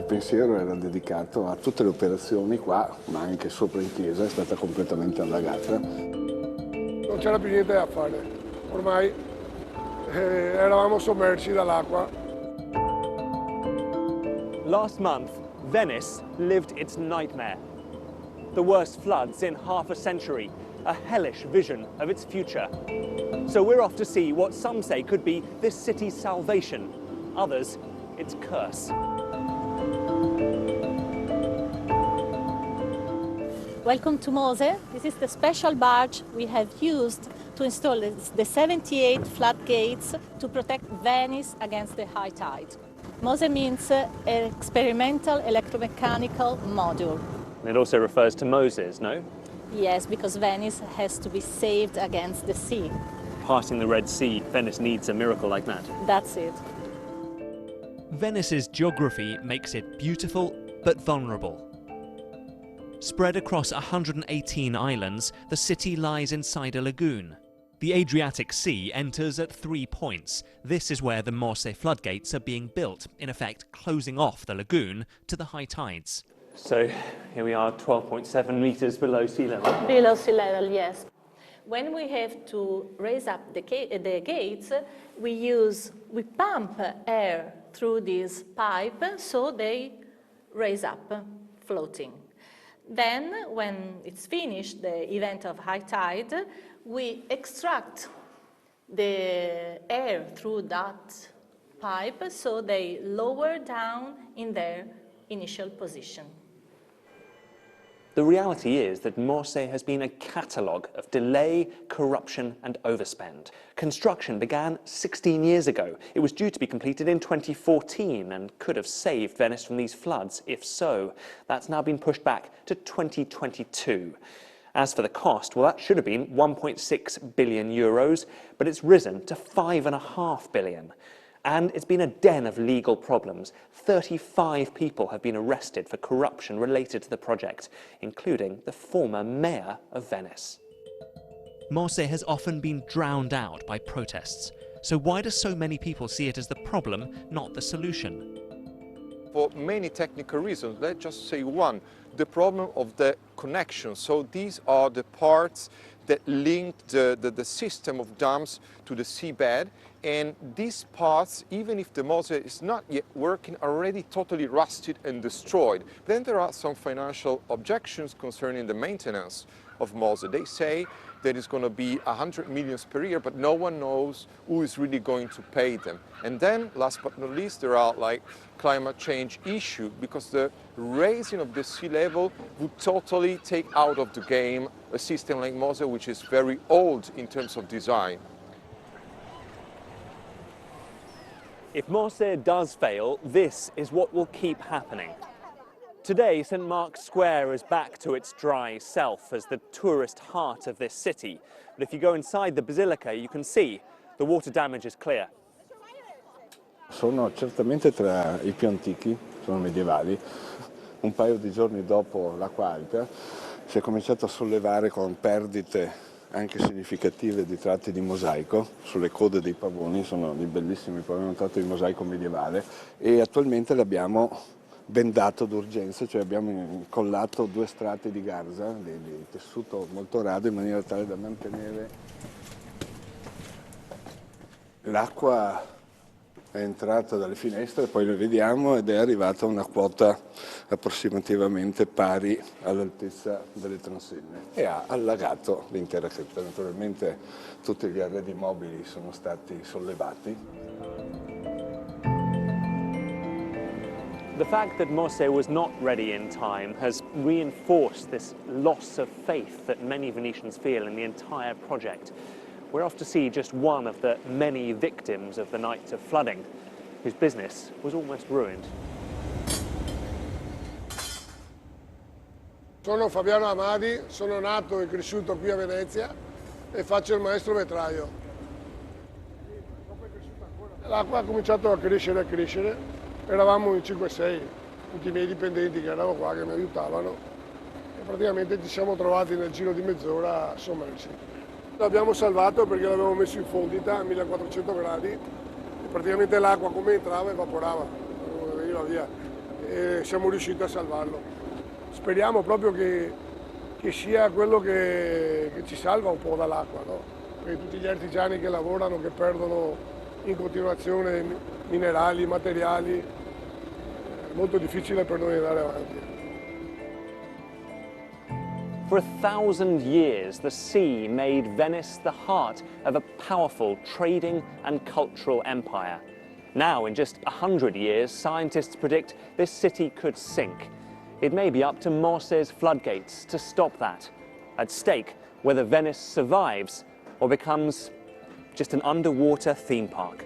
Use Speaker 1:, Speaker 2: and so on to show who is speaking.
Speaker 1: pensiero era dedicato a tutte le operazioni qua, ma anche sopra in chiesa è stata completamente allagata.
Speaker 2: Non c'era più niente da fare, ormai eravamo sommersi dall'acqua.
Speaker 3: Last month, Venice lived its nightmare. The worst floods in half a century, a hellish vision of its future. So we're off to see what some say could be this city's salvation, others its curse.
Speaker 4: Welcome to MOSE. This is the special barge we have used to install the 78 floodgates to protect Venice against the high tide. MOSE means experimental electromechanical module.
Speaker 3: It also refers to Moses, no?
Speaker 4: Yes, because Venice has to be saved against the sea.
Speaker 3: Passing the Red Sea, Venice needs a miracle like that.
Speaker 4: That's it.
Speaker 5: Venice's geography makes it beautiful but vulnerable. Spread across 118 islands, the city lies inside a lagoon. The Adriatic Sea enters at 3 points. This is where the MOSE floodgates are being built, in effect closing off the lagoon to the high tides.
Speaker 3: So here we are, 12.7 meters below sea level.
Speaker 4: Below sea level, yes. When we have to raise up the gates, we pump air through this pipe so they raise up, floating. Then, when it's finished, the event of high tide, we extract the air through that pipe so they lower down in their initial position.
Speaker 3: The reality is that Marseille has been a catalogue of delay, corruption and overspend. Construction began 16 years ago. It was due to be completed in 2014 and could have saved Venice from these floods, if so. That's now been pushed back to 2022. As for the cost, well, that should have been 1.6 billion euros, but it's risen to 5.5 billion. And it's been a den of legal problems. 35 people have been arrested for corruption related to the project, including the former mayor of Venice.
Speaker 5: MOSE has often been drowned out by protests. So why do so many people see it as the problem, not the solution?
Speaker 6: For many technical reasons, let's just say one, the problem of the connection. So these are the parts that link the system of dams to the seabed, and these parts, even if the MOSE is not yet working, are already totally rusted and destroyed. Then there are some financial objections concerning the maintenance of MOSE. They say that it's going to be 100 million per year, but no one knows who is really going to pay them. And then, last but not least, there are like climate change issue, because the raising of the sea level would totally take out of the game a system like MOSE, which is very old in terms of design.
Speaker 3: If MOSE does fail, this is what will keep happening. Today, St. Mark's Square is back to its dry self as the tourist heart of this city. But if you go inside the basilica, you can see the water damage is clear.
Speaker 1: Sono certamente tra i più antichi, sono medievali. Un paio di giorni dopo l'acqua alta si è cominciato a sollevare con perdite anche significative di tratti di mosaico sulle code dei pavoni, sono dei bellissimi pavoni, un tratto di mosaico medievale, e attualmente l'abbiamo bendato d'urgenza, cioè abbiamo incollato 2 strati di garza, di tessuto molto rado, in maniera tale da mantenere l'acqua. È entrata dalle finestre, poi lo vediamo, ed è arrivata a una quota approssimativamente pari all'altezza delle transenne e ha allagato l'intera cripta. Naturalmente tutti gli arredi mobili sono stati sollevati.
Speaker 3: The fact that MOSE was not ready in time has reinforced this loss of faith that many Venetians feel in the entire project. We're off to see just one of the many victims of the night of flooding, whose business was almost ruined.
Speaker 2: Sono Fabiano Amadi, sono nato e cresciuto qui a Venezia e faccio il maestro vetraio. L'acqua ha cominciato a crescere, eravamo in 5-6, tutti i miei dipendenti che erano qua, che mi aiutavano, e praticamente ci siamo trovati nel giro di mezz'ora sommersi. L'abbiamo salvato perché l'avevamo messo in fondita a 1400 gradi e praticamente l'acqua come entrava evaporava, veniva via. e siamo riusciti a salvarlo. Speriamo proprio che sia quello che ci salva un po' dall'acqua, no? Perché tutti gli artigiani che lavorano, che perdono in continuazione minerali, materiali, è molto difficile per noi andare avanti.
Speaker 3: For 1,000 years, the sea made Venice the heart of a powerful trading and cultural empire. Now, in just 100 years, scientists predict this city could sink. It may be up to MOSE's floodgates to stop that. At stake, whether Venice survives or becomes just an underwater theme park.